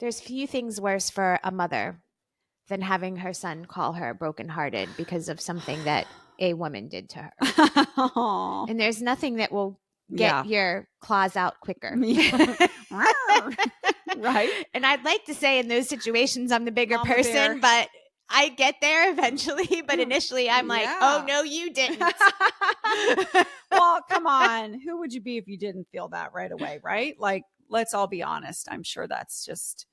There's few things worse for a mother than having her son call her brokenhearted because of something that a woman did to her. Aw. And there's nothing that will get Yeah. your claws out quicker. Right? And I'd like to say in those situations, I'm the bigger Mama bear. person, but I get there eventually. But initially, I'm like, oh, Yeah. no, you didn't. Well, come on. Who would you be if you didn't feel that right away, right? Like, let's all be honest. I'm sure that's just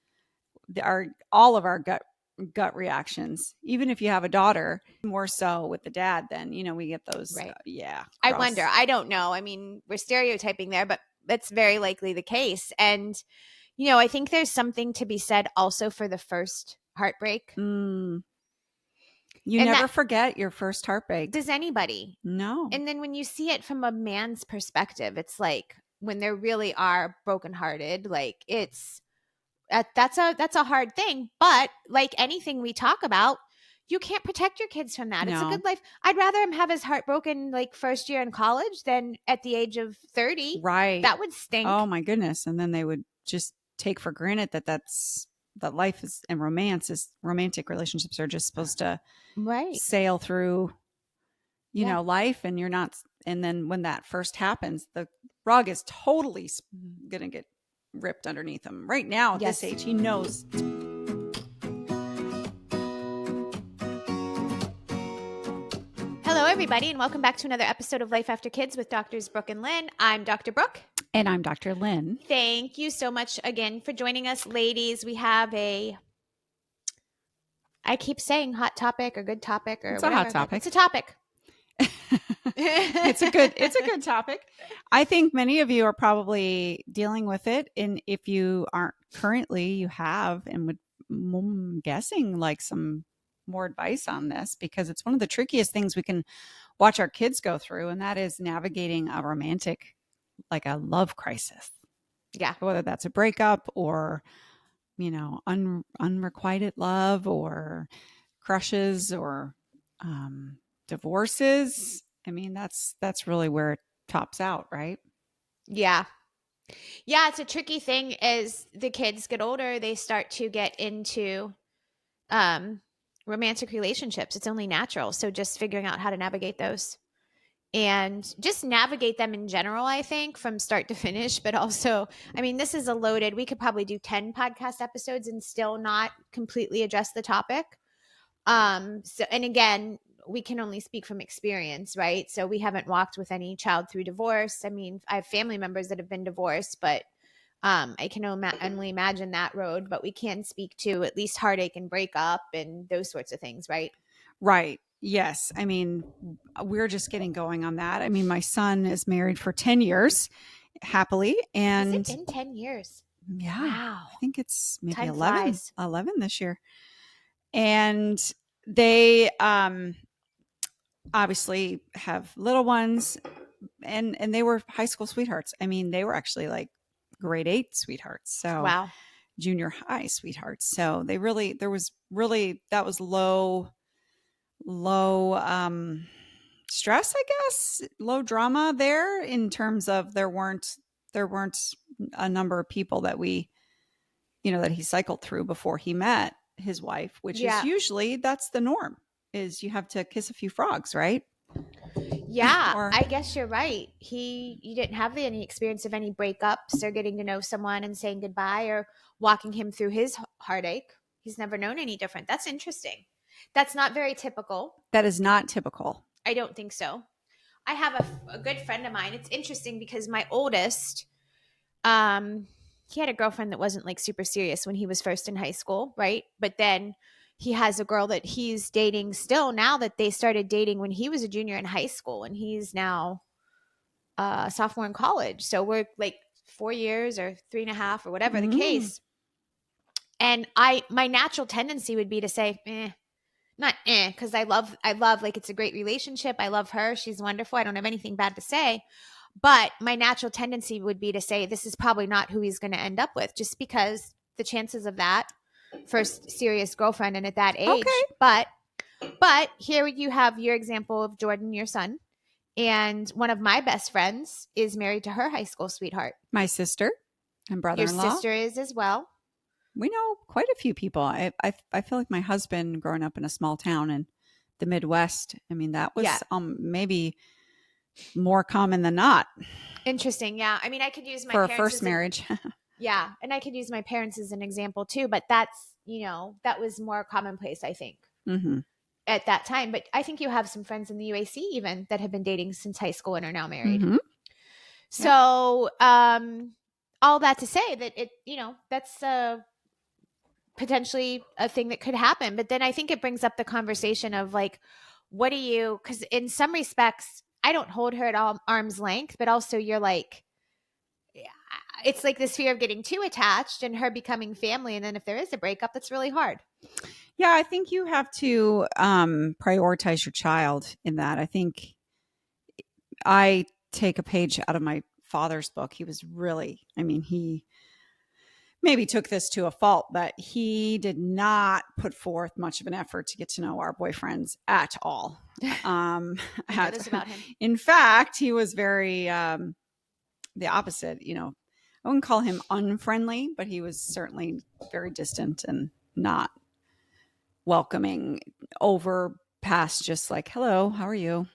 all of our gut reactions. Even if you have a daughter, more so with the dad, then we get those. Right. I Cross. wonder. I don't know. I mean, we're stereotyping there, but that's very likely the case. And, I think there's something to be said also for the first heartbreak. You And never forget your first heartbreak. Does anybody? No. And then when you see it from a man's perspective, it's like when they really are brokenhearted, like that's a hard thing. But like anything we talk about, you can't protect your kids from that. It's a No. good life. I'd rather him have his heart broken like first year in college than at the age of 30. Right. That would stink. Oh my goodness. And then they would just take for granted that life is and romantic relationships are just supposed to sail through, life, and you're not. And then when that first happens, the rug is totally going to get ripped underneath him. Right now at this age, he knows. Hello, everybody, and welcome back to another episode of Life After Kids with Doctors Brooke and Lynn. I'm Dr. Brooke. And I'm Dr. Lynn. Thank you so much again for joining us, ladies. We have I keep saying hot topic or good topic or whatever. It's a hot topic. It's a topic. It's a good topic. I think many of you are probably dealing with it. And if you aren't currently, you have, and I'm guessing like some more advice on this, because it's one of the trickiest things we can watch our kids go through. And that is navigating a romantic, like a love crisis. Yeah. Whether that's a breakup or, unrequited love or crushes or divorces. I mean, that's really where it tops out, right? Yeah. Yeah, it's a tricky thing. As the kids get older, they start to get into romantic relationships. It's only natural. So just figuring out how to navigate those and just navigate them in general, I think, from start to finish. But also, I mean, this is we could probably do 10 podcast episodes and still not completely address the topic. And again, we can only speak from experience, right? So we haven't walked with any child through divorce. I mean, I have family members that have been divorced, but I can only imagine that road. But we can speak to at least heartache and breakup and those sorts of things, right? Right. Yes. I mean, we're just getting going on that. I mean, my son is married for 10 years happily. And has it been 10 years? Yeah. Wow. I think it's maybe Time 11 flies. this year. And they obviously have little ones, and they were high school sweethearts. I mean, they were actually like grade 8 sweethearts. So wow. Junior high sweethearts. So that was low stress, I guess, low drama there, in terms of there weren't a number of people that that he cycled through before he met his wife, which is usually that's the norm, is you have to kiss a few frogs, right? Yeah, I guess you're right. You didn't have any experience of any breakups or getting to know someone and saying goodbye or walking him through his heartache. He's never known any different. That's interesting. That's not very typical. That is not typical. I don't think so. I have a good friend of mine. It's interesting because my oldest, he had a girlfriend that wasn't like super serious when he was first in high school, right? But then he has a girl that he's dating still now, that they started dating when he was a junior in high school, and he's now a sophomore in college. So we're like 4 years or 3.5 or whatever the case. And my natural tendency would be to say, because I love, like, it's a great relationship. I love her. She's wonderful. I don't have anything bad to say. But my natural tendency would be to say, this is probably not who he's going to end up with, just because the chances of that, first serious girlfriend and at that age. Okay. But here you have your example of Jordan, your son. And one of my best friends is married to her high school sweetheart. My sister and brother-in-law. Your sister is as well. We know quite a few people. I feel like my husband growing up in a small town in the Midwest, I mean, that Yeah. was maybe more common than not Interesting. Yeah. I mean, I could use my for a parents first as an marriage. yeah, and I could use my parents as an example too, but that's, that was more commonplace, I think, Hmm. at that time. But I think you have some friends in the UAC even that have been dating since high school and are now married. Hmm. Yep. So, all that to say that that's potentially a thing that could happen. But then I think it brings up the conversation of like, what do you, because in some respects, I don't hold her at all arm's length, but also you're like, it's like this fear of getting too attached and her becoming family. And then if there is a breakup, that's really hard. Yeah, I think you have to prioritize your child in that. I think I take a page out of my father's book. He was really, I mean, he maybe took this to a fault, but he did not put forth much of an effort to get to know our boyfriends at all. Um, I know this about him. in fact, he was very the opposite. I wouldn't call him unfriendly, but he was certainly very distant and not welcoming over past just like, hello, how are you?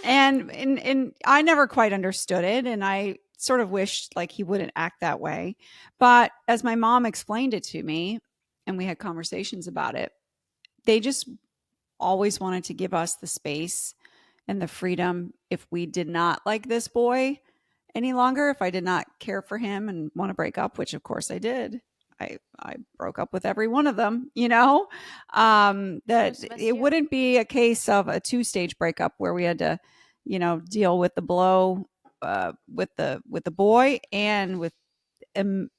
and I never quite understood it, and I sort of wished like he wouldn't act that way. But as my mom explained it to me, and we had conversations about it, they just always wanted to give us the space and the freedom if we did not like this boy any longer, if I did not care for him and want to break up, which of course I did. I broke up with every one of them, that Most of us it do. wouldn't be a case of a two-stage breakup where we had to, deal with the blow with the boy and with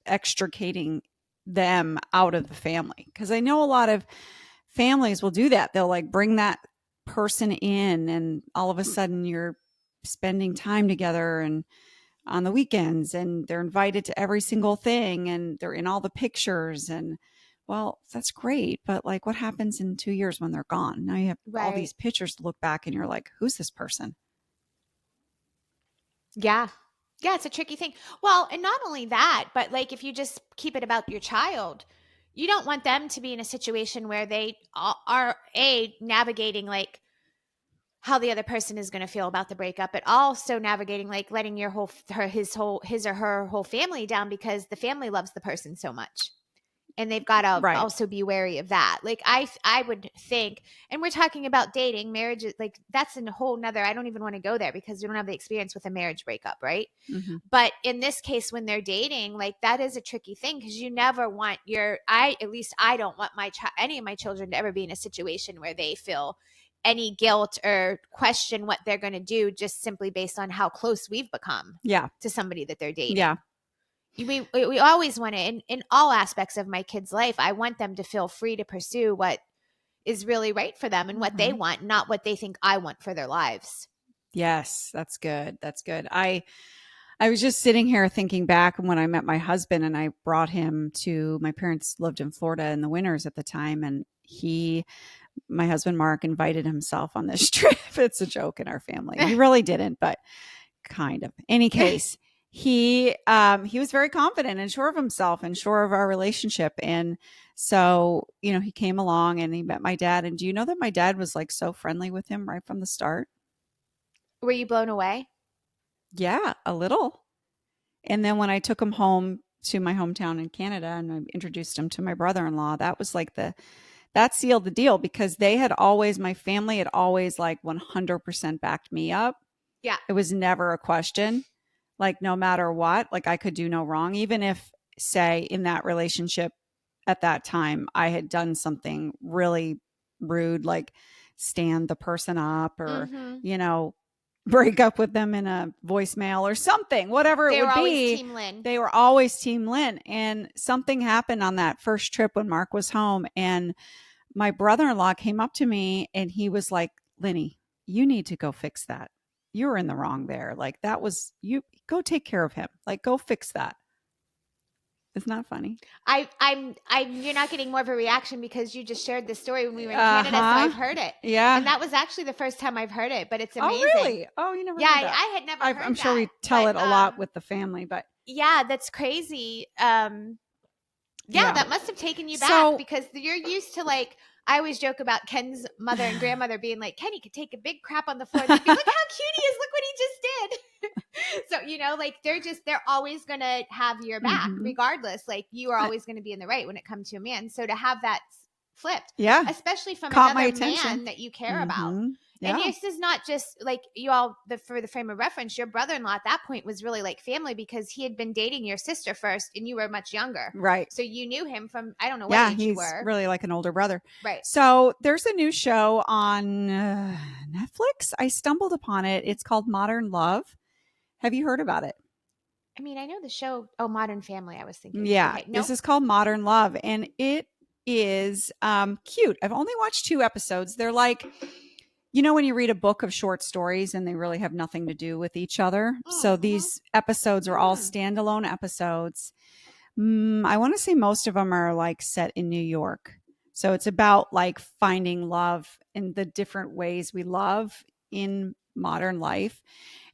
extricating them out of the family. Because I know a lot of families will do that. They'll like bring that person in, and all of a sudden you're spending time together and on the weekends, and they're invited to every single thing, and they're in all the pictures. And well, that's great, but like what happens in 2 years when they're gone? Now you have all Right. these pictures to look back and you're like, who's this person? Yeah. Yeah, it's a tricky thing. Well, and not only that, but like if you just keep it about your child, you don't want them to be in a situation where they are a navigating like how the other person is going to feel about the breakup, but also navigating like letting your his or her whole family down because the family loves the person so much. And they've got to Right. also be wary of that. Like I would think, and we're talking about dating, marriage, like that's a whole nother. I don't even want to go there because we don't have the experience with a marriage breakup, right? Hmm. But in this case, when they're dating, like that is a tricky thing because you never want at least I don't want any of my children to ever be in a situation where they feel any guilt or question what they're going to do just simply based on how close we've become Yeah. to somebody that they're Yeah. dating. We always want to in all aspects of my kids' life, I want them to feel free to pursue what is really right for them and what they Hmm. want, not what they think I want for their lives. Yes, that's good. That's good. I was just sitting here thinking back when I met my husband, and I brought him to my parents lived in Florida in the winters at the time, and my husband Mark invited himself on this trip. It's a joke in our family. He really didn't, but kind of. Any case, he was very confident and sure of himself and sure of our relationship. And so, he came along and he met my dad. And do you know that my dad was like so friendly with him right from the start? Were you blown away? Yeah, a little. And then when I took him home to my hometown in Canada and I introduced him to my brother-in-law, that was like that sealed the deal because my family had always like 100% backed me up. Yeah. It was never a question. Like no matter what, like I could do no wrong. Even if, say, in that relationship at that time, I had done something really rude, like stand the person up or, Mm-hmm. you know, break up with them in a voicemail or something, whatever it They were would always be, Team Lynn. they were always Team Lynn. And something happened on that first trip when Mark was home. And my brother in law came up to me and he was like, Lenny, you need to go fix that. You were in the wrong there. Like, that was you. Go take care of him. Like, go fix that. Isn't that funny? You're not getting more of a reaction because you just shared this story when we were in Uh Canada, so huh. I've heard it, and Yeah. that was actually the first time I've heard it. But it's Oh, amazing. really? Oh, you never Yeah, heard that. I had never I'm heard sure that, we tell but it a lot with the family, but Yeah, that's crazy. Yeah, Yeah. that must have taken you back So, because you're used to like I always joke about Ken's mother and grandmother being like, Kenny could take a big crap on the floor. They'd be, look how cute he is. Look what he just did. So, like they're always gonna have your back, mhm. regardless. Like you are I, always gonna be in the right when it comes to a man. So to have that flipped, yeah, especially from caught my another attention. man that you care about. Mhm. And Yeah. this is not just like you all for the frame of reference, your brother-in-law at that point was really like family because he had been dating your sister first and you were much younger. Right. So you knew him from I don't know what Yeah, age you he's were. really like an older brother. Right. So, there's a new show on Netflix. I stumbled upon it. It's called Modern Love. Have you heard about it? I mean, I know the show Oh Modern Family I was thinking. Yeah, Okay, this nope. is called Modern Love, and it is cute. I've only watched 2 episodes. They're like, when you read a book of short stories and they really have nothing to do with each other. So Mm-hmm. these episodes are all Mm. standalone episodes. I want to say most of them are like set in New York. So it's about like finding love in the different ways we love in modern life.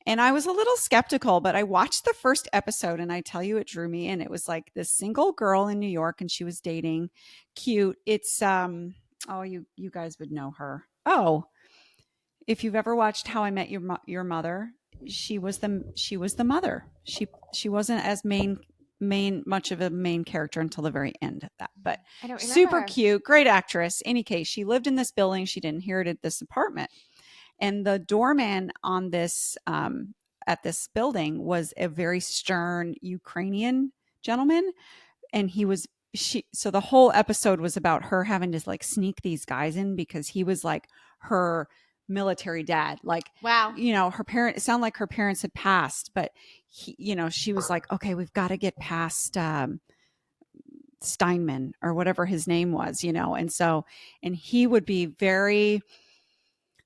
And I was a little skeptical, but I watched the first episode and I tell you it drew me in. It was like this single girl in New York and she was dating. Cute. It's oh, you guys would know her. Oh, if you've ever watched How I Met Your Mother, she was the mother. She wasn't as main much of a main character until the very end of that, but I don't remember super her. cute, great actress. Any case, she lived in this building. She'd inherited this apartment, and the doorman on this at this building was a very stern Ukrainian gentleman, and he was she so the whole episode was about her having to like sneak these guys in because he was like her military dad, like, Wow. her parent it sounded like her parents had passed, but she was like, okay, we've got to get past Steinman or whatever his name was, and he would be very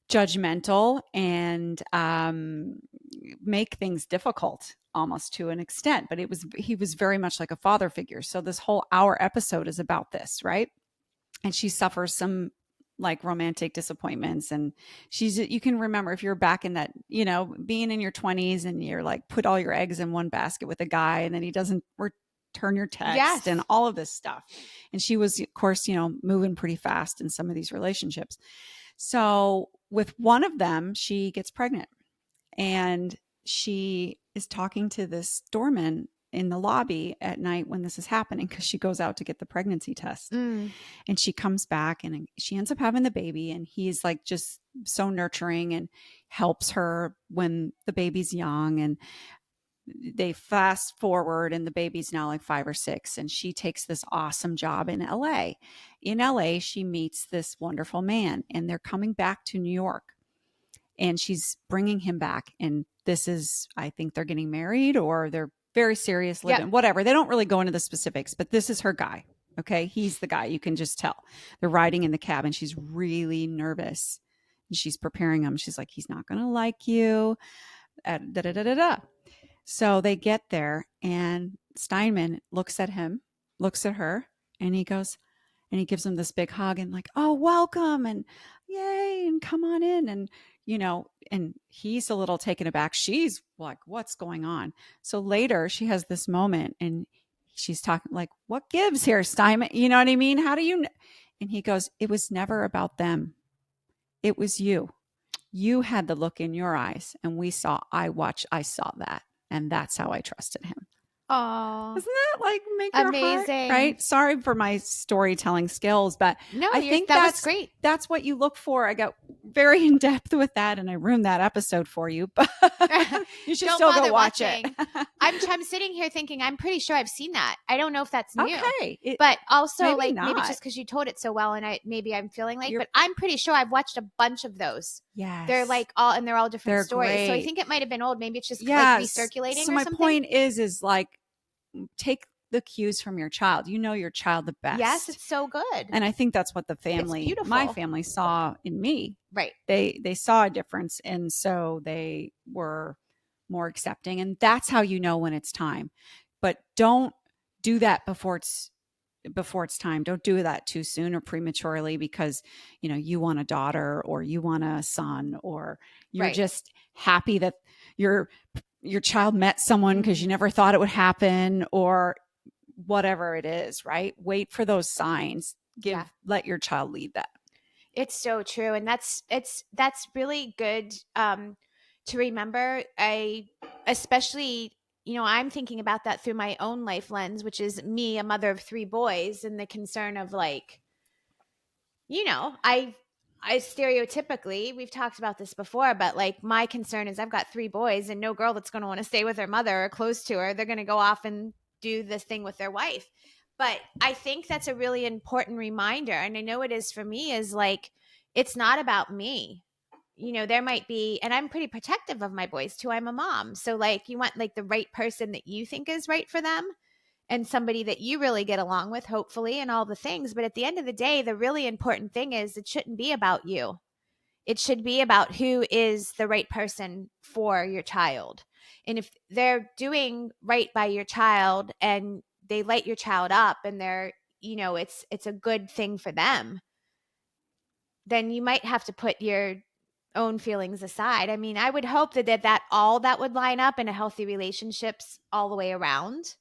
judgmental and make things difficult almost to an extent, but he was very much like a father figure. So this whole hour episode is about this, right? And she suffers some like romantic disappointments, and you can remember if you're back in that, being in your 20s and you're like put all your eggs in one basket with a guy and then he doesn't return your text and Yes. all of this stuff. And she was of course, moving pretty fast in some of these relationships. So with one of them, she gets pregnant and she is talking to this doorman in the lobby at night when this is happening because she goes out to get the pregnancy test. Mm. And she comes back and she ends up having the baby. And he's like just so nurturing and helps her when the baby's young. And they fast forward and the baby's now like 5 or 6 and she takes this awesome job in LA. In LA, she meets this wonderful man and they're coming back to New York and she's bringing him back. And this is, I think they're getting married or they're very serious Yep. living, whatever. They don't really go into the specifics, but this is her guy. Okay. He's the guy. You can just tell. They're riding in the cab and she's really nervous. And she's preparing him. She's like, he's not going to like you. Da, da, da, da, da. So they get there and Steinman looks at him, looks at her, and he goes, and he gives him this big hug and like, oh, welcome and yay, and come on in. And he's a little taken aback. She's like, what's going on? So later she has this moment and she's talking like, what gives here, Steinman? You know what I mean? How do you? And he goes, it was never about them. It was you. You had the look in your eyes and I saw that. And that's how I trusted him. Oh, Doesn't that like make your heart amazing. right? Sorry for my storytelling skills, but No, I think that was great. that's what you look for. I got very in depth with that, and I ruined that episode for you, but you should Don't still go bother watch it. watching. I'm sitting here thinking I'm pretty sure I've seen that. I don't know if that's new. Okay, But also maybe like maybe it's not. just because you told it so well and I'm feeling like, You're but I'm pretty sure I've watched a bunch of those. They're yes, like all and they're all different they're stories. So I great. think it might have been old. Maybe it's just like Yes. recirculating So or my something. point is like take the cues from your child. You know your child the Yes, best. it's so good. And I think that's what It's my beautiful. family saw in me. Right. They saw a difference and so they were more accepting, and that's how you know when it's time. But don't do that before it's time. Don't do that too soon or prematurely because you want a daughter or you want a son or you're Right. just happy that your your child met someone because you Mhm. never thought it would happen, or whatever it is, right? Wait for those signs. Yeah. Let your child lead that. It's so true, and that's really good to remember. I especially, I'm thinking about that through my own life lens, which is me, a mother of three boys, and the concern of like, you know, I stereotypically, we've talked about this before, but like my concern is I've got three boys and no girl that's going to want to stay with her mother or close to her. They're going to go off and do this thing with their wife. But I think that's a really important reminder. And I know it is for me, is like, it's not about me. There might be, and I'm pretty protective of my boys too. I'm a mom. So, like, you want like the right person that you think is right for them and somebody that you really get along with, hopefully, and all the things. But at the end of the day, the really important thing is it shouldn't be about you. It should be about who is the right person for your child. And if they're doing right by your child and they light your child up and it's a good thing for them, then you might have to put your own feelings aside. I mean, I would hope that all that would line up in a healthy relationships all the way around.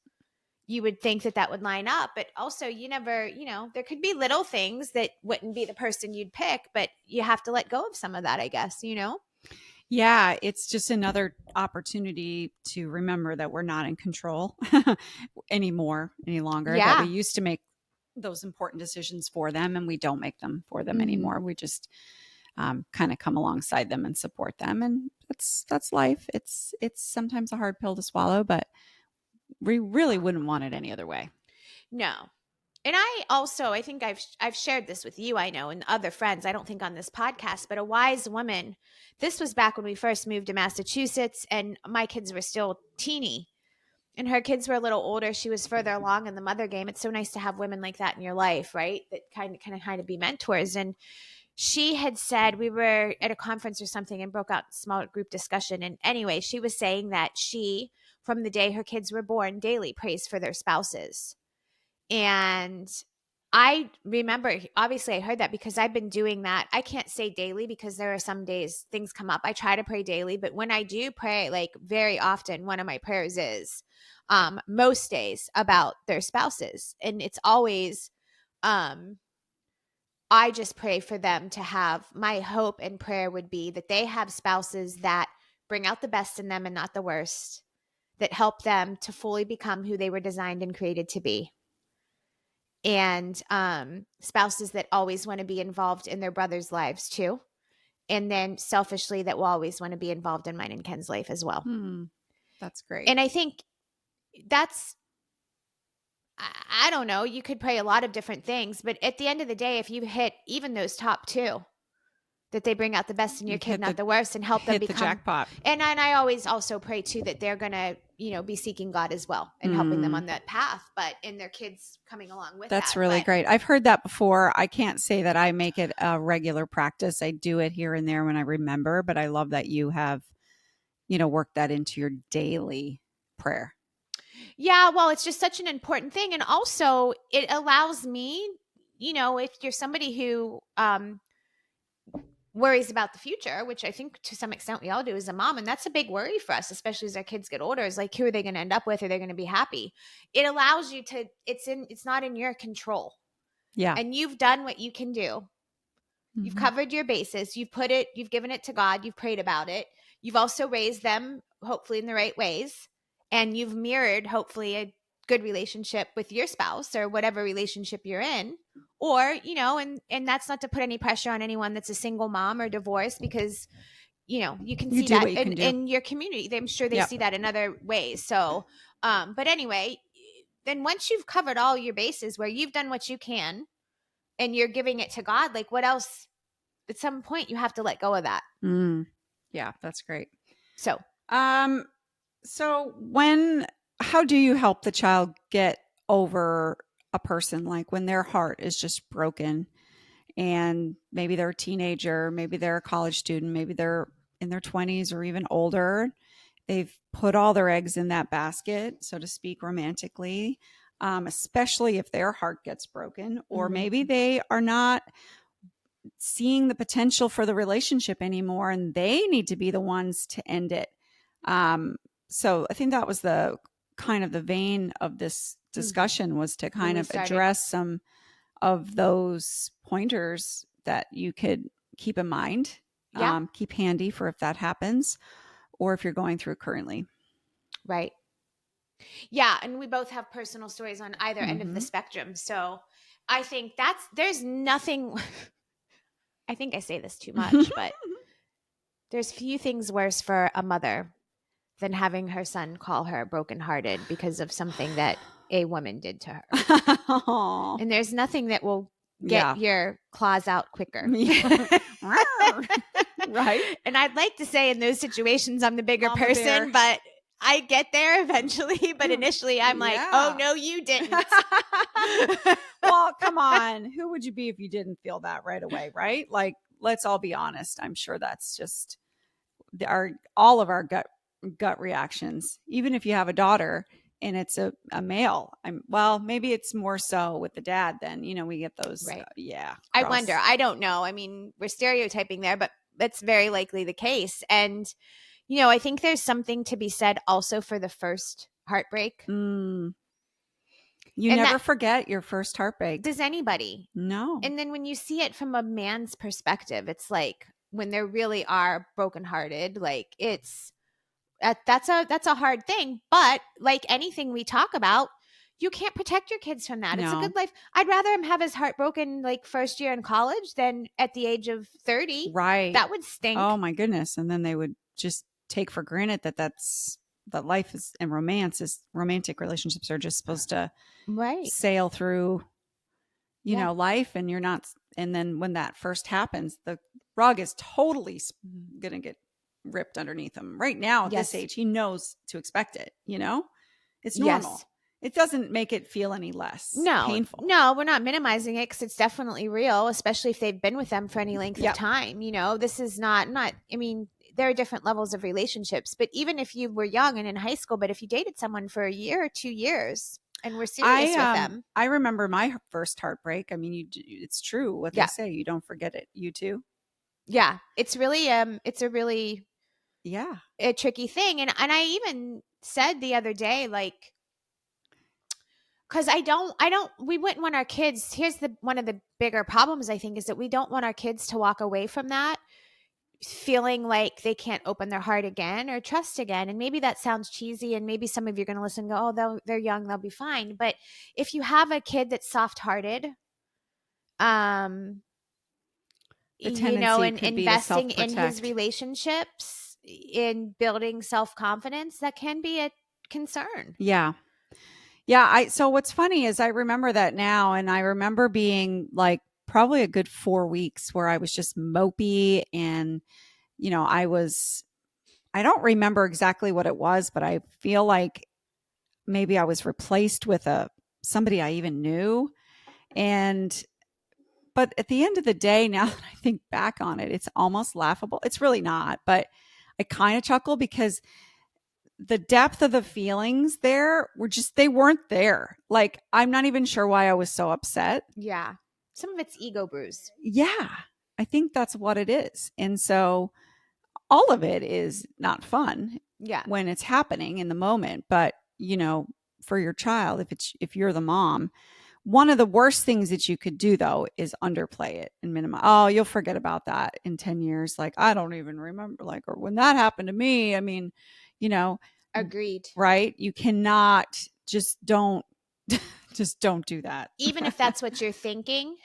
You would think that would line up, but also you never, there could be little things that wouldn't be the person you'd pick, but you have to let go of some of that, I guess. Yeah, it's just another opportunity to remember that we're not in control anymore, any longer, that we Yeah. used to make those important decisions for them, and we don't make them for them Hmm. anymore. We just kind of come alongside them and support them, and that's life. It's sometimes a hard pill to swallow, but we really wouldn't want it any other way. No. And I think I've shared this with you, I know, and other friends. I don't think on this podcast, but a wise woman. This was back when we first moved to Massachusetts, and my kids were still teeny, and her kids were a little older. She was further along in the mother game. It's so nice to have women like that in your life, right? That kind of be mentors. And she had said, we were at a conference or something and broke out small group discussion. And anyway, she was saying that she, from the day her kids were born, daily prays for their spouses. And I remember, obviously, I heard that because I've been doing that. I can't say daily because there are some days things come up. I try to pray daily, but when I do pray, like very often, one of my prayers is most days about their spouses. And it's always, um, I just pray for them to have, my hope and prayer would be that they have spouses that bring out the best in them and not the worst, that help them to fully become who they were designed and created to be, and spouses that always want to be involved in their brothers' lives too. And then selfishly, that will always want to be involved in mine and Ken's life as well. Hmm, that's great. And I think that's, I don't know, you could pray a lot of different things, but at the end of the day, if you hit even those top two, that they bring out the best in your You've kid, not the worst, and help them hit the become. jackpot. And I always also pray too that they're gonna, be seeking God as well and helping them Mm, on that path, but in their kids coming along with that's that. really But great. I've heard that before. I can't say that I make it a regular practice. I do it here and there when I remember, but I love that you have, worked that into your daily prayer. yeah, well, it's just such an important thing. And also it allows me, if you're somebody who worries about the future, which I think to some extent we all do as a mom, and that's a big worry for us, especially as our kids get older, is like, who are they going to end up with? Are they going to be happy? It allows you to, it's not in your control. Yeah. And you've done what you can do. You've Hmm. covered your bases. You've given it to God. You've prayed about it. You've also raised them, hopefully, in the right ways. And you've mirrored, hopefully, a good relationship with your spouse or whatever relationship you're in. Or, and that's not to put any pressure on anyone that's a single mom or divorced, because, you can You see do that what you in, can do. in your community. I'm sure they Yep. see that in other ways. So, but anyway, then once you've covered all your bases where you've done what you can and you're giving it to God, like what else? At some point you have to let go of that. Mm, yeah, that's great. So, Um, so how do you help the child get over a person, like when their heart is just broken, and maybe they're a teenager, maybe they're a college student, maybe they're in their 20s or even older. They've put all their eggs in that basket, so to speak, romantically, especially if their heart gets broken, or mhm. maybe they are not seeing the potential for the relationship anymore and they need to be the ones to end it. So I think that was the kind of the vein of this Mhm. discussion, was to When kind we of started. address some of those pointers that you could keep in mind, Yeah, keep handy for if that happens, or if you're going through currently. right. Yeah, and we both have personal stories on either end of the Mm-hmm. spectrum. So I think there's nothing I think I say this too much, but there's few things worse for a mother than having her son call her brokenhearted because of something that a woman did to her. Oh, And there's nothing that will get yeah. your claws out quicker. Yeah. Right? And I'd like to say in those situations I'm the bigger Mama bear. person, but I get there eventually. But initially I'm like, oh, Yeah. no, you didn't. Well, come on. Who would you be if you didn't feel that right away, right? Like, let's all be honest. I'm sure that's just our all of our gut reactions. Even if you have a daughter and it's a male, well, maybe it's more so with the dad. Then we get those, Right. yeah, I wonder. cross. I don't know. I mean, we're stereotyping there, but that's very likely the case. And, I think there's something to be said also for the first heartbreak. Mm, you And never that forget your first heartbreak. does anybody. No. And then when you see it from a man's perspective, it's like when they really are brokenhearted, like that's a hard thing. But like anything we talk about, you can't protect your kids from that. It's a No. good life. I'd rather him have his heart broken like first year in college than at the age of 30. Right. That would Oh stink. my goodness. And then they would just take for granted that life is, and romantic relationships are just supposed to Right. sail through, Yeah. life, and you're not. And then when that first happens, the rug is totally going to get ripped underneath him. Right now at this Yes. age, he knows to expect it. It's normal. Yes. It doesn't make it feel any less No, painful. no, we're not minimizing it because it's definitely real, especially if they've been with them for any length of Yep. time. This is not, I mean, there are different levels of relationships, but even if you were young and in high school, but if you dated someone for a year or 2 years and were I serious with them, I remember my first heartbreak. I mean, it's true what they yeah, say. You don't forget it. You too. yeah, it's a really Yeah. a tricky thing. And I even said the other day, like, because we wouldn't want our kids. Here's the one of the bigger problems I think is that we don't want our kids to walk away from that feeling like they can't open their heart again or trust again. And maybe that sounds cheesy, and maybe some of you are going to listen and go, oh, they're young, they'll be fine. But if you have a kid that's soft hearted, um, The tendency and could be to investing in his self-protect. relationships, in building self confidence, that can be a concern. Yeah. Yeah, so what's funny is I remember that now, and I remember being like probably a good 4 weeks where I was just mopey, and I don't remember exactly what it was, but I feel like maybe I was replaced with a somebody I even knew. And but at the end of the day, now that I think back on it, it's almost laughable. It's really not, but I kind of chuckle because the depth of the feelings there they weren't there. Like, I'm not even sure why I was so upset. Yeah. Some of it's ego bruise. Yeah, I think that's what it is. And so all of it is not fun Yeah. when it's happening in the moment, but for your child, if you're the mom, one of the worst things that you could do though is underplay it and minimize. Oh, you'll forget about that in 10 years. Like, I don't even remember, like, or when that happened to me. I mean, you know, Agreed. right? You cannot just don't do that. Even if that's what you're thinking,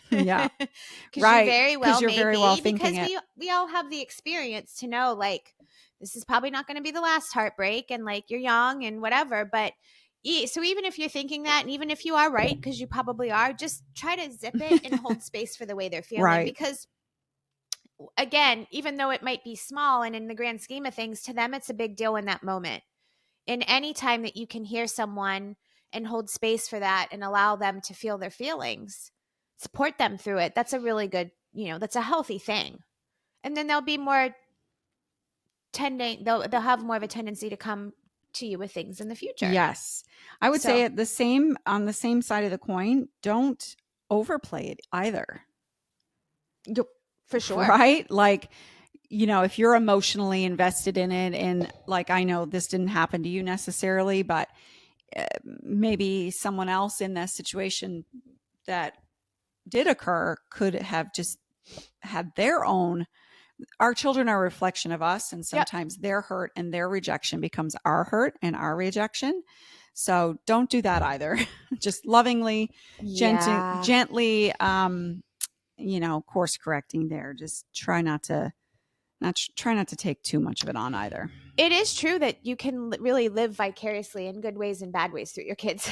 Yeah. because you Right. very Because well you're may very well be, thinking because it. we all have the experience to know, like, this is probably not going to be the last heartbreak, and like you're young and whatever. But so even if you're thinking that, and even if you are right, because you probably are, just try to zip it and hold space for the way they're feeling. Right. Because again, even though it might be small and in the grand scheme of things, to them it's a big deal in that moment. And any time that you can hear someone and hold space for that and allow them to feel their feelings, support them through it, that's a really good, that's a healthy thing. And then they'll be more tending, they'll have more of a tendency to come to you with things in the future. Yes. I would say So, it the same on the same side of the coin. Don't overplay it either. for sure. Right? Like, if you're emotionally invested in it, and like, I know this didn't happen to you necessarily, but maybe someone else in that situation that did occur could have just had their own. Our children are a reflection of us, and Yep. sometimes their hurt and their rejection becomes our hurt and our rejection. So don't do that either. Just lovingly, Yeah. gently, course correcting there. Just try not to take too much of it on either. It is true that you can really live vicariously in good ways and bad ways through your kids.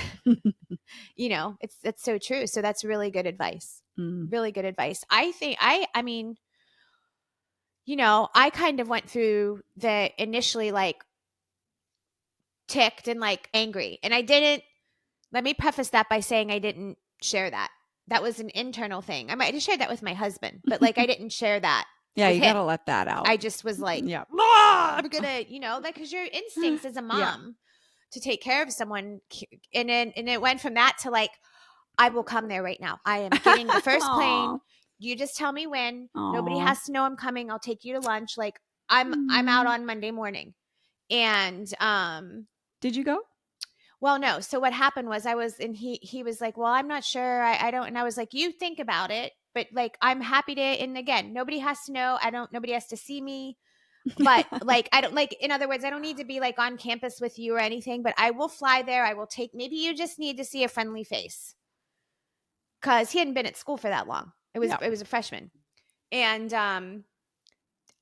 It's so true. So that's really good advice. Mm. Really good advice. I think I mean, I kind of went through the initially like ticked and like angry. And I didn't, let me preface that by saying I didn't share that. That was an internal thing. I might have shared that with my husband, but like I didn't share that Yeah, with you got him. to let that out. I just was like, Yeah. I'm gonna, like, because your instincts as a Yeah. mom to take care of someone, and it went from that to like, I will come there right now. I am getting the first Aw. plane. You just tell me when. Nobody Aw. has to know I'm coming. I'll take you to lunch. Like I'm out on Monday morning. And Did you go? well, no. So what happened was I was, and he was like, well, I'm not sure. I don't. And I was like, you think about it, but like, I'm happy to. And again, nobody has to know. Nobody has to see me. But like, I don't like, in other words, I don't need to be like on campus with you or anything, but I will fly there. I will take, maybe you just need to see a friendly face, because he hadn't been at school for that long. Yeah. It was a freshman. And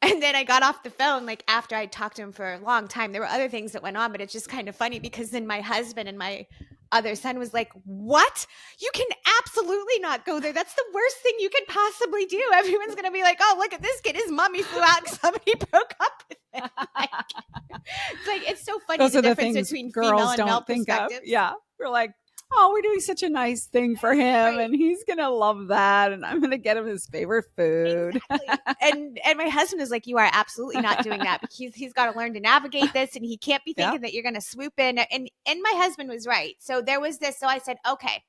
and then I got off the phone like after I talked to him for a long time. There were other things that went on, but it's just kind of funny because then my husband and my other son was like, "What? You can absolutely not go there. That's the worst thing you could possibly do. Everyone's gonna be like, oh, look at this kid. His mommy flew out because somebody broke up with him." It's so funny Those the are the difference things between female girls and male don't think of. perspectives. Yeah. We're like, oh, we're doing such a nice thing for him, Right. and he's going to love that. And I'm going to get him his favorite food. Exactly. And my husband is like, you are absolutely not doing that. He's got to learn to navigate this, and he can't be Yeah. thinking that you're going to swoop in. And my husband was right. So there was this. So I said, okay,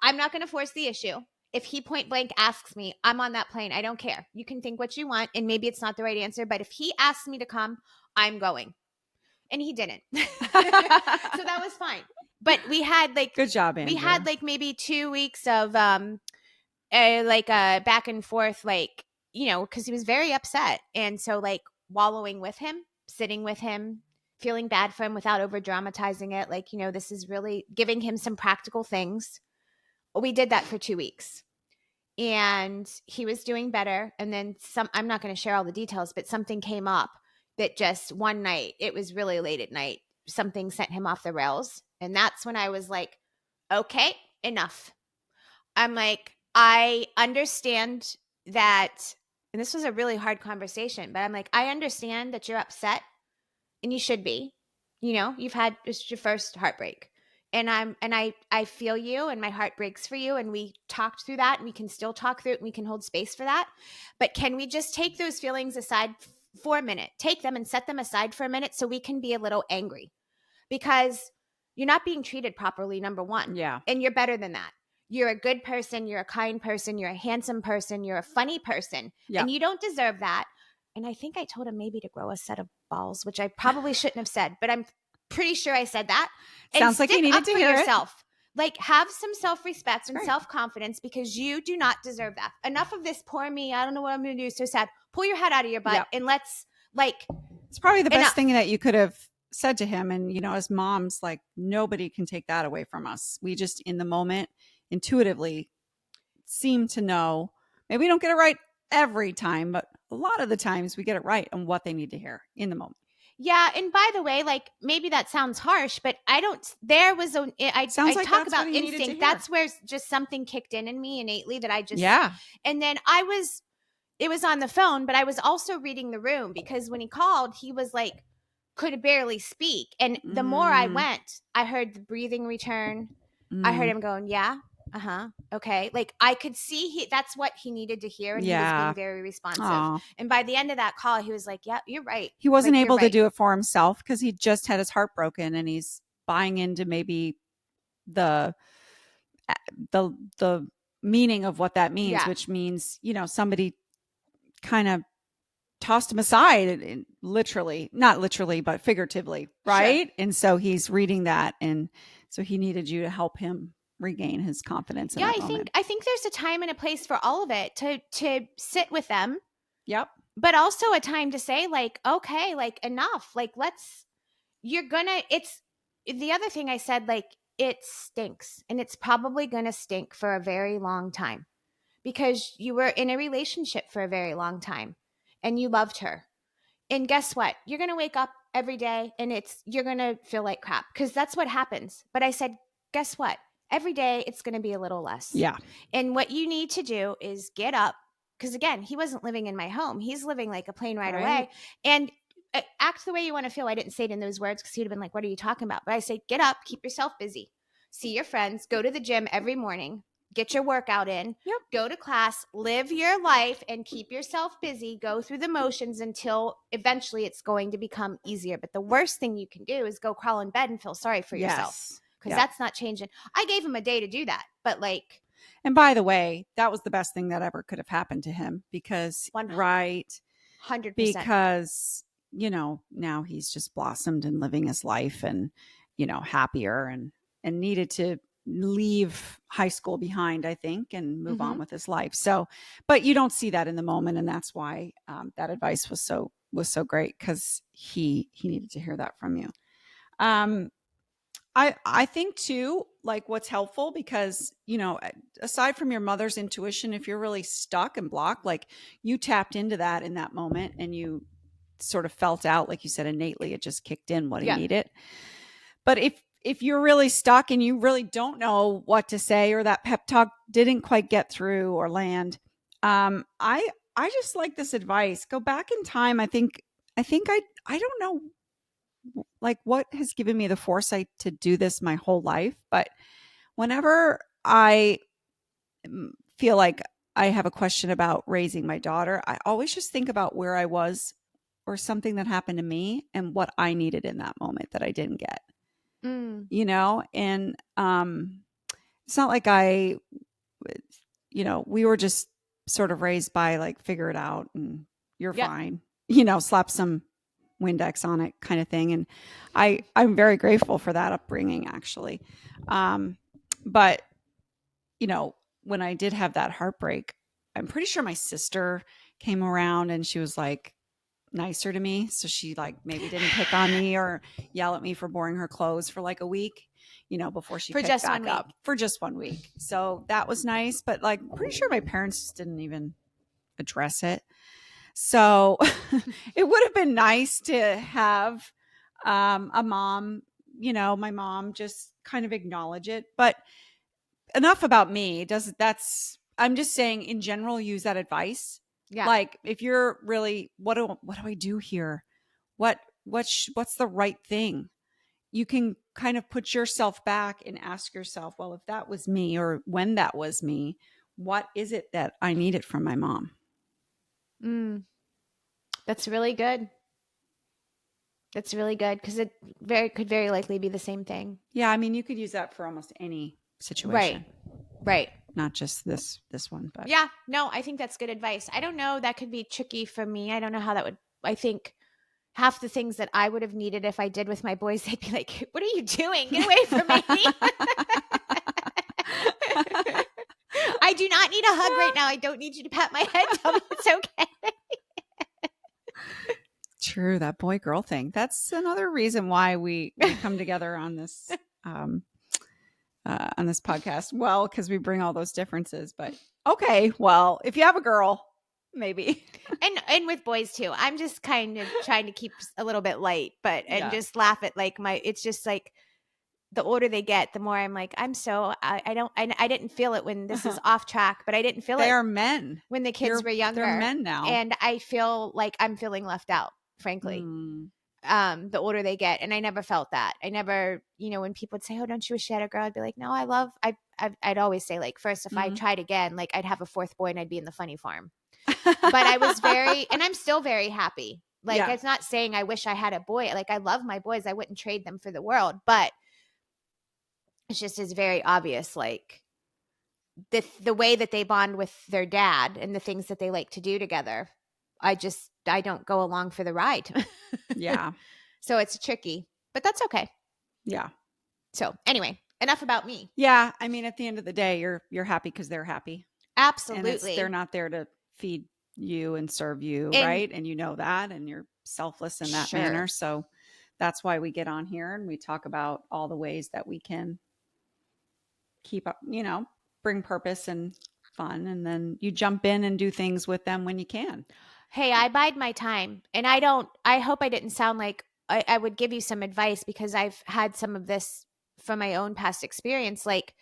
I'm not going to force the issue. If he point blank asks me, I'm on that plane. I don't care. You can think what you want, and maybe it's not the right answer. But if he asks me to come, I'm going. And he didn't. So that was fine. But Good job, we Andrew. had like maybe 2 weeks of a back and forth, like, because he was very upset. And so like wallowing with him, sitting with him, feeling bad for him without over dramatizing it, like, this is really giving him some practical things. We did that for 2 weeks, and he was doing better. And then I'm not going to share all the details, but something came up that just one night, it was really late at night, something sent him off the rails. And that's when I was like, okay, enough. I'm like, I understand that, and this was a really hard conversation, but I'm like, I understand that you're upset, and you should be. You've had, it's your first heartbreak. And I feel you, and my heart breaks for you, and we talked through that, and we can still talk through it, and we can hold space for that. But can we just take those feelings aside for a minute? Take them and set them aside for a minute so we can be a little angry, because you're not being treated properly, number one. Yeah. And you're better than that. You're a good person. You're a kind person. You're a handsome person. You're a funny person. Yeah. And you don't deserve that. And I think I told him maybe to grow a set of balls, which I probably shouldn't have said, but I'm pretty sure I said that. And Sounds like you stick needed up to for hear it. yourself. Like, have some self-respect and great. self-confidence, because you do not deserve that. Enough of this, poor me, I don't know what I'm going to do, so sad. Pull your head out of your butt. Yep. And let's, like, It's probably the best enough. thing that you could have said to him. And, as moms, like, nobody can take that away from us. We just, in the moment, intuitively seem to know. Maybe we don't get it right every time, but a lot of the times we get it right on what they need to hear in the moment. Yeah, and by the way, like, maybe that sounds harsh, but I don't. There was a. Sounds I like talk that's what about he needed to instinct. hear. That's where just something kicked in me innately that I just. Yeah. And then it was on the phone, but I was also reading the room, because when he called, he was like, could barely speak. And the more I went, I heard the breathing return. I heard him going, yeah, okay. Like, I could see that's what he needed to hear, and he was being very responsive. Aw. And by the end of that call, he was like, yeah, you're right. He wasn't Like, able to right. do it for himself because he just had his heart broken, and he's buying into maybe the the meaning of what that means, Yeah. which means, somebody kind of tossed him aside, and literally, not literally, but figuratively, Sure. right? And so he's reading that, and so he needed you to help him regain his confidence in Yeah, that I think moment. I think there's a time and a place for all of it to sit with them, Yep. but also a time to say like, okay, like enough. Like let's you're gonna it's the other thing I said, like it stinks and it's probably gonna stink for a very long time because you were in a relationship for a very long time and you loved her. And guess what? You're going to wake up every day and you're going to feel like crap because that's what happens. But I said, guess what? Every day it's going to be a little less. Yeah. And what you need to do is get up because again, he wasn't living in my home. He's living like a plane ride Right. away and act the way you want to feel. I didn't say it in those words because he'd have been like, what are you talking about? But I say, get up, keep yourself busy, see your friends, go to the gym every morning, get your workout in, Yep. go to class, live your life, and keep yourself busy. Go through the motions until eventually it's going to become easier. But the worst thing you can do is go crawl in bed and feel sorry for yourself Yes. because Yep. that's not changing. I gave him a day to do that, but like And by the way, that was the best thing that ever could have happened to him because, right, 100%. because, now he's just blossomed and living his life and, happier and needed to leave high school behind, I think, and move on Mm-hmm. with his life. So, but you don't see that in the moment. And that's why that advice was so great because he needed to hear that from you. Um, I think too, like what's helpful because, aside from your mother's intuition, if you're really stuck and blocked, like you tapped into that in that moment and you sort of felt out, like you said, innately, it just kicked in what he Yeah. needed. But if you're really stuck and you really don't know what to say or that pep talk didn't quite get through or land, I just like this advice. Go back in time. I don't know like what has given me the foresight to do this my whole life, but whenever I feel like I have a question about raising my daughter, I always just think about where I was or something that happened to me and what I needed in that moment that I didn't get, Mm. and it's not like we were just sort of raised by like figure it out and you're Yep. fine, slap some Windex on it kind of thing. And I'm very grateful for that upbringing actually. But when I did have that heartbreak, I'm pretty sure my sister came around and she was like nicer to me. So she like maybe didn't pick on me or yell at me for boring her clothes for like a week, before she For picked just 1 back week. up for just 1 week. So that was nice. But like pretty sure my parents just didn't even address it. So it would have been nice to have a mom, my mom just kind of acknowledge it. But enough about me. Does that's I'm just saying in general, use that advice. Yeah. Like if you're really, what do I do here? What what's the right thing? You can kind of put yourself back and ask yourself, well, if that was me or when that was me, what is it that I needed from my mom? Mm. That's really good. That's really good because it could very likely be the same thing. Yeah, I mean, you could use that for almost any Right. situation, Right. not just this one, but Yeah. No, I think that's good advice. I don't know. That could be tricky for me. I don't know how that would. I think half the things that I would have needed if I did with my boys, they'd be like, "What are you doing? Get away from me!" I do not need a hug right now. I don't need you to pat my head. Tell me it's okay. True, that boy girl thing. That's another reason why we come together um on this podcast. Well, because we bring all those differences. But okay, well, if you have a girl, maybe. And with boys too. I'm just kind of trying to keep a little bit light, but and Yeah. just laugh at like my. It's just like the older they get, the more I'm like, I don't, I didn't feel it when this is off track, but I didn't feel They it are men. when the kids were They're younger. men now. And I feel like I'm feeling left out, frankly. Mm, The older they get. And I never felt that. I never, when people would say, oh, don't you wish you had a girl? I'd be like, no, I'd always say like, first, if I mm. tried again, like I'd have a fourth boy and I'd be in the funny farm. But I was and I'm still very happy. Like, Yeah. it's not saying I wish I had a boy. Like, I love my boys. I wouldn't trade them for the world. But it's just is very obvious, like the way that they bond with their dad and the things that they like to do together. I don't go along for the ride. Yeah. So it's tricky, but that's okay. Yeah. So anyway, enough about me. Yeah. I mean, at the end of the day, you're happy because they're happy. And they're Absolutely. not there to feed you and serve you, And right? And you know that, and you're selfless in that sure. manner. So that's why we get on here and we talk about all the ways that we can keep up, bring purpose and fun. And then you jump in and do things with them when you can. Hey, I bide my time. And I hope I didn't sound like I would give you some advice because I've had some of this from my own past experience. Like,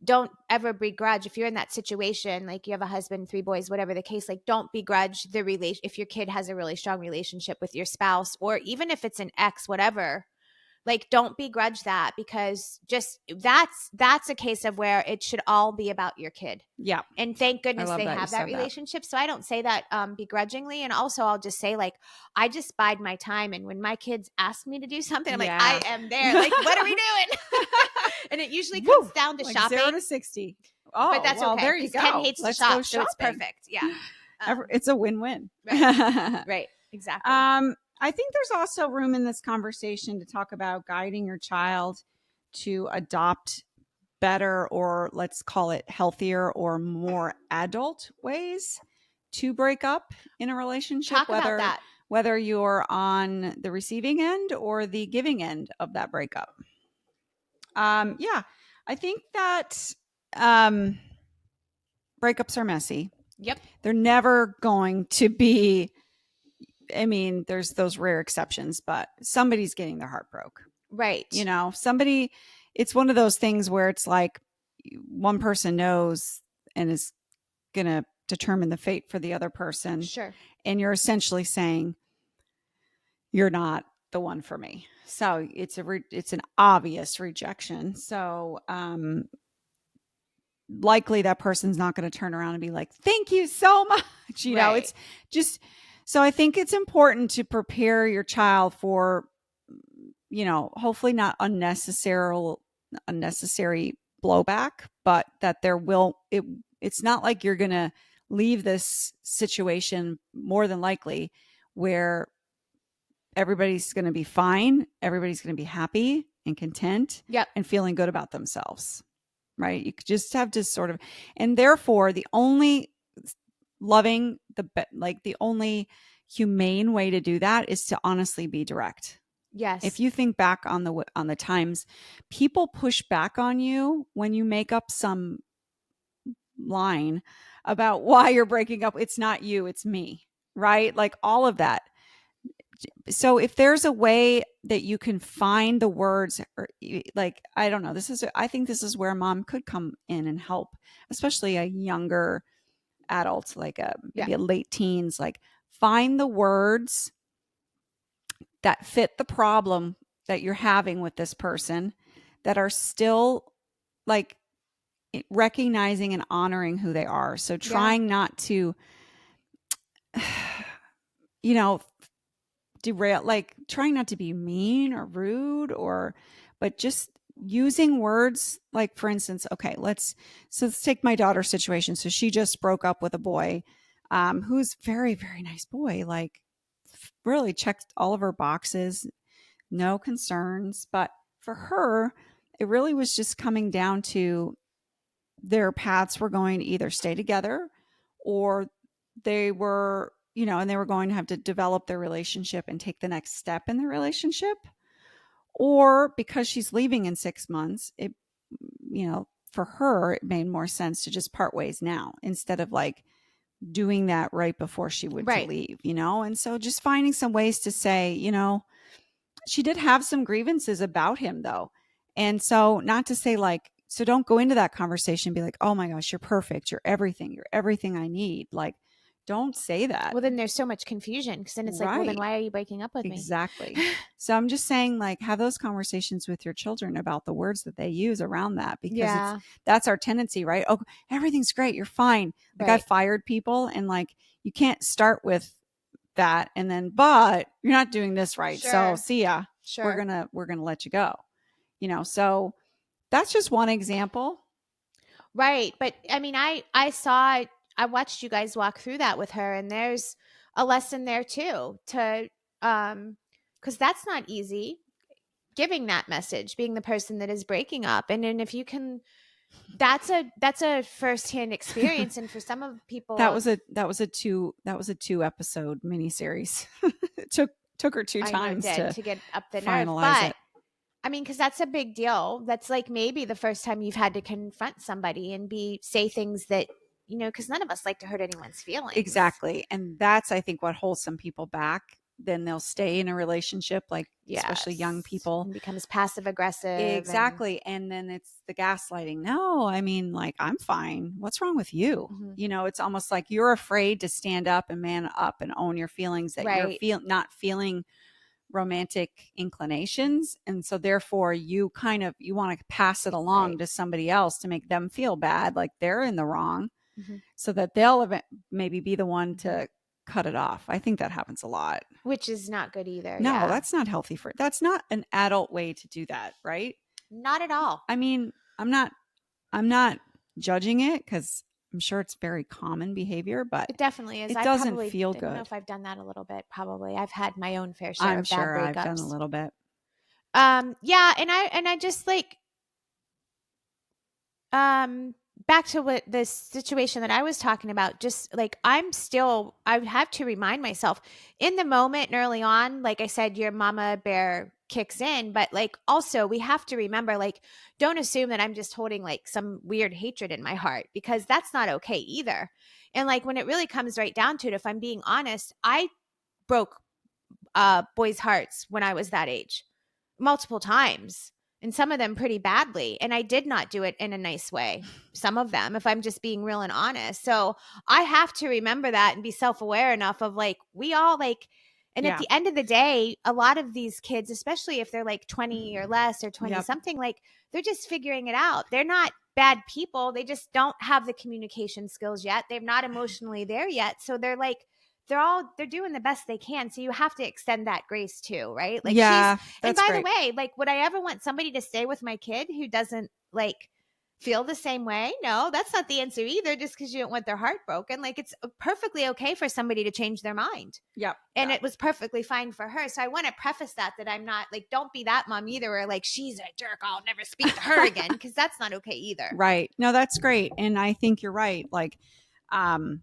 don't ever begrudge if you're in that situation, like you have a husband, three boys, whatever the case, like don't begrudge the relation if your kid has a really strong relationship with your spouse, or even if it's an ex, whatever. Like don't begrudge that, because just that's a case of where it should all be about your kid. Yeah. And thank I goodness love they that you have that said that. relationship. So I don't say that begrudgingly. And also I'll just say, like, I just bide my time. And when my kids ask me to do something, I'm like, I Yeah. am there. Like, what are we doing? And it usually comes Woo! down to Like 0 shopping, to 60. but Oh, that's well, okay there you because Ken go. hates to Let's go shop. So it's shopping. perfect. Yeah. It's a win-win. Right. Right. Exactly. I think there's also room in this conversation to talk about guiding your child to adopt better, or let's call it healthier or more adult ways to break up in a relationship, Talk about that. whether you're on the receiving end or the giving end of that breakup. Yeah, I think that um, breakups are messy. Yep. They're never going to be, I mean, there's those rare exceptions, but somebody's getting their heart broke. Right. Somebody, it's one of those things where it's like one person knows and is going to determine the fate for the other person. Sure. And you're essentially saying, you're not the one for me. So it's an obvious rejection. So, likely that person's not going to turn around and be like, thank you so much. Right. It's just, so I think it's important to prepare your child for, hopefully not unnecessary blowback, but that it's not like you're going to leave this situation more than likely where everybody's going to be fine. Everybody's going to be happy and content Yep. and feeling good about themselves. Right. You just have to sort of, and therefore the only loving, the only humane way to do that is to honestly be direct. If Yes. you think back on the times people push back on you when you make up some line about why you're breaking up, it's not you, it's me, right? Like all of that. So if there's a way that you can find the words, or like, I don't know, I think this is where mom could come in and help, especially a younger adult, like Yeah. maybe a late teens, like find the words that fit the problem that you're having with this person, that are still like recognizing and honoring who they are. So Yeah. trying not to, you know, derail, like trying not to be mean or rude, but just using words like, for instance, okay, let's take my daughter's situation. So she just broke up with a boy, who's very, very nice boy, like really checked all of her boxes, no concerns. But for her, it really was just coming down to their paths were going to either stay together, or they were, and they were going to have to develop their relationship and take the next step in the relationship. Or because she's leaving in 6 months, for her, it made more sense to just part ways now instead of like doing that right before she would to Right. leave, And so just finding some ways to say, she did have some grievances about him though. And so not to say like, so don't go into that conversation and be like, oh my gosh, you're perfect. You're everything I need. Like, don't say that. Well, then there's so much confusion because then it's like, well, then Right. why are you breaking up with me? Exactly. So I'm just saying, like, have those conversations with your children about the words that they use around that, because Yeah. that's our tendency, right? Oh, everything's great. You're fine. Like Right. I've fired people, and like, you can't start with that and then, but you're not doing this right. So Sure. see ya. We're Sure. going to let you go. So that's just one example. Right. But I mean, I watched you guys walk through that with her, and there's a lesson there too, to because that's not easy, giving that message, being the person that is breaking up. And then if you can, that's a firsthand experience. And for some of people, that was a 2 episode miniseries. It took her two I know it times did, to to get up the nerve. finalize But it. I mean, because that's a big deal. That's like maybe the first time you've had to confront somebody and say things that, because none of us like to hurt anyone's feelings. Exactly. And that's, I think, what holds some people back. Then they'll stay in a relationship, like especially young Yes. people. And becomes passive aggressive and Exactly. And then it's the gaslighting. No, I mean, like, I'm fine. What's wrong with you? mhm, It's almost like you're afraid to stand up and man up and own your feelings, that you're right, not feeling romantic inclinations. And so therefore you want to pass it right. along to somebody else to make them feel bad, like they're in the wrong, Mhm, so that they'll maybe be the one mhm. to cut it off. I think that happens a lot. Which is not good either. No, Yeah. that's not healthy that's not an adult way to do that, right? Not at all. I mean, I'm not judging it, because I'm sure it's very common behavior, but It definitely is. it I doesn't probably, feel I don't know good. if I've done that a little bit. Probably. I've had my own fair share I'm of bad sure I've done a breakups. little bit. Yeah, and I just like, um back to what this situation that I was talking about, just like I would have to remind myself in the moment and early on, like I said, your mama bear kicks in, but like also we have to remember, like, don't assume that I'm just holding like some weird hatred in my heart, because that's not okay either. And like when it really comes right down to it, if I'm being honest, I broke boys' hearts when I was that age multiple times, and some of them pretty badly. And I did not do it in a nice way. Some of them, if I'm just being real and honest. So I have to remember that and be self aware enough of like, we all like, and at Yeah. the end of the day, a lot of these kids, especially if they're like 20 or less or 20 Yep. something, like they're just figuring it out. They're not bad people. They just don't have the communication skills yet. They're not emotionally there yet. So they're like, they're doing the best they can. So you have to extend that grace too, right? Like Yeah, and that's by the great. way, like, would I ever want somebody to stay with my kid who doesn't like feel the same way? No, that's not the answer either, just because you don't want their heart broken. Like, it's perfectly okay for somebody to change their mind. Yep. And it was perfectly fine for her. So I want to preface that I'm not like, don't be that mom either, or like, she's a jerk, I'll never speak to her again, because that's not okay either. Right. No, that's great. And I think you're right. Like, um,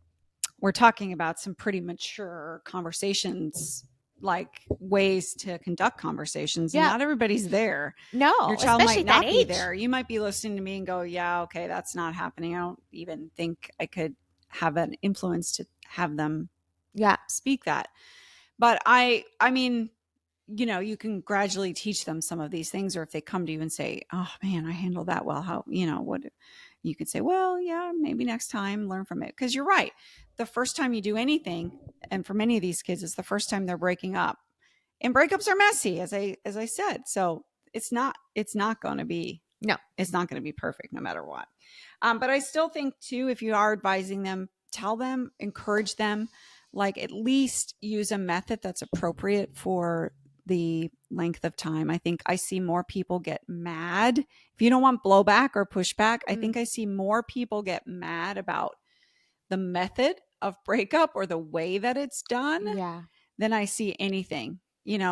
we're talking about some pretty mature conversations, like ways to conduct conversations, and Yeah. not everybody's there. Your No, child especially might at that not be age. there. You might be listening to me and go, yeah, okay, that's not happening. I don't even think I could have an influence to have them Yeah. speak that. But I mean, you can gradually teach them some of these things. Or if they come to you and say, oh man, I handled that well, how, what, you could say, well, yeah, maybe next time learn from it. Because you're right. The first time you do anything, and for many of these kids, it's the first time they're breaking up. And breakups are messy, as I said. So it's not going to be No. it's not going to be perfect no matter what. But I still think too, if you are advising them, tell them, encourage them, like at least use a method that's appropriate for the length of time. I think I see more people get mad. If you don't want blowback or pushback, I think I see more people get mad about the method of breakup or the way that it's done Yeah. than I see anything,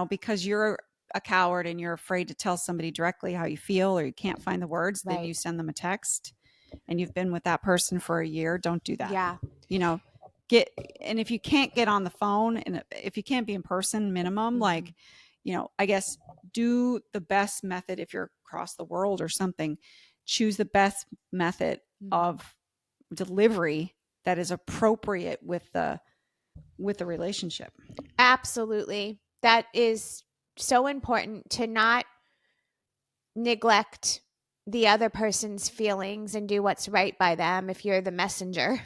because you're a coward and you're afraid to tell somebody directly how you feel, or you can't find the words, then Right. you send them a text, and you've been with that person for a year. Don't do that. Yeah. You know, get, and if you can't get on the phone, and if you can't be in person, minimum, like, I guess do the best method. If you're across the world or something, choose the best method of delivery that is appropriate with the relationship. Absolutely. That is so important, to not neglect the other person's feelings and do what's right by them if you're the messenger.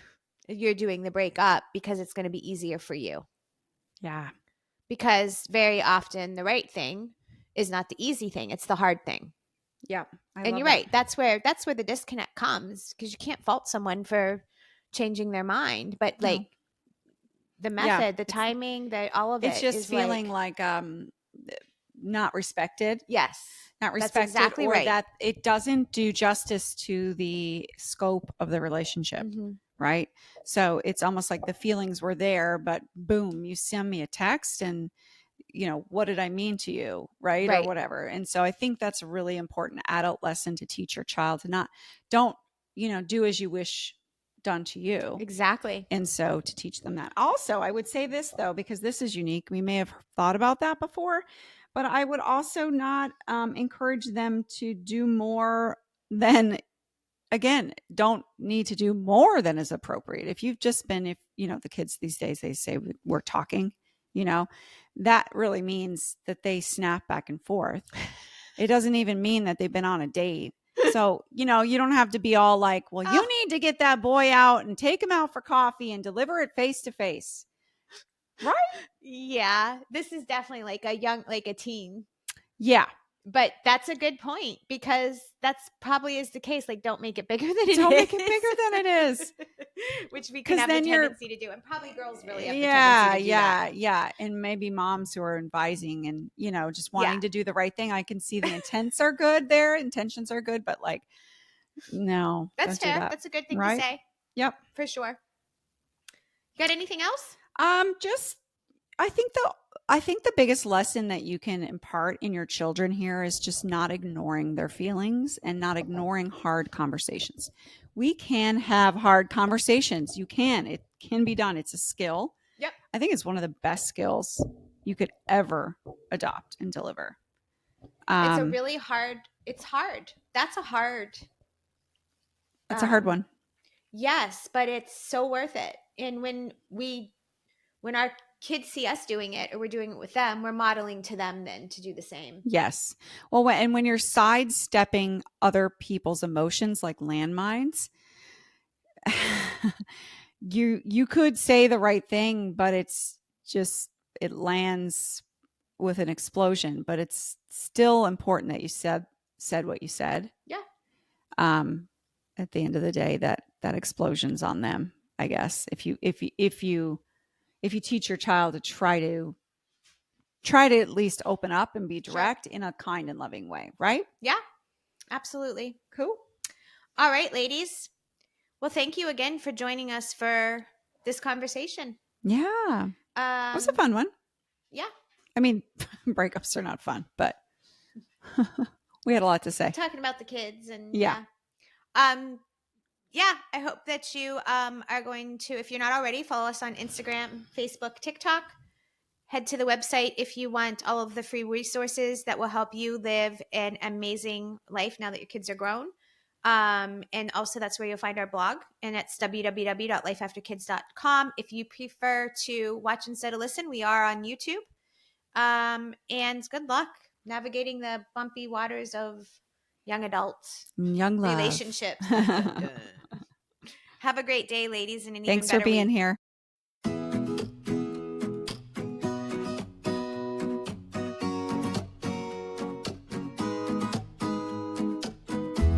You're doing the breakup because it's going to be easier for you. Yeah. Because very often the right thing is not the easy thing, it's the hard thing. Yeah. I And love you're that. right. That's where the disconnect comes, because you can't fault someone for changing their mind, but like No. the Yeah. method, the timing, all of It's it just is feeling like, like not respected. yes. not That's respected, exactly or right. that it doesn't do justice to the scope of the relationship, Mm-hmm. right? So it's almost like the feelings were there, but boom, you send me a text and, what did I mean to you? Right. Or Right. whatever. And so I think that's a really important adult lesson to teach your child to not, don't, do as you wish done to you. Exactly. And so to teach them that. Also, I would say this though, because this is unique. We may have thought about that before, but I would also not encourage them to do more than, again, don't need to do more than is appropriate. If you've just been, if, the kids these days, they say we're talking, you know, that really means that they snap back and forth. It doesn't even mean that they've been on a date. So, you don't have to be all like, well, you Oh, need to get that boy out and take him out for coffee and deliver it face to face. Right? yeah. This is definitely like a teen. Yeah. But that's a good point because that's probably is the case. Like, don't make it bigger than it Don't make it bigger than it is. is. Which we can Because have the then you're, tendency to do. And probably girls really have the tendency yeah, to do that. yeah, yeah. And maybe moms who are advising and, just Yeah. wanting to do the right thing. I can see the intents are good there. Intentions are good, but like, no, That's don't do fair. that. That's a good thing to Right? say Yep. for sure. Got anything else? Just I think the biggest lesson that you can impart in your children here is just not ignoring their feelings and not ignoring hard conversations. We can have hard conversations. You can. It can be done. It's a skill. Yep. I think it's one of the best skills you could ever adopt and deliver. It's a Um, really hard. It's hard. That's a hard. that's a hard Um, one. yes, but it's so worth it. And when our kids see us doing it or we're doing it with them, we're modeling to them then to do the same. Yes. Well, and when you're sidestepping other people's emotions like landmines, you could say the right thing, but it's just it lands with an explosion. But it's still important that you said what you said. Yeah. Um, at the end of the day, that explosion's on them. I guess if you teach your child to try to at least open up and be Sure. direct in a kind and loving way, right? Yeah. Absolutely. Cool. All right, ladies. Well, thank you again for joining us for this conversation. Yeah. It was a Um, fun one. yeah, I mean, breakups are not fun, but we had a lot to say. talking about the kids and Yeah. yeah. Yeah, I hope that you are going to, if you're not already, follow us on Instagram, Facebook, TikTok. Head to the website if you want all of the free resources that will help you live an amazing life now that your kids are grown. And also that's where you'll find our blog, and it's www.lifeafterkids.com. If you prefer to watch instead of listen, we are on YouTube. And good luck navigating the bumpy waters of young adult Young love. relationships. Dun, dun, dun. Have a great day, ladies, and an even Thanks for better being week. here.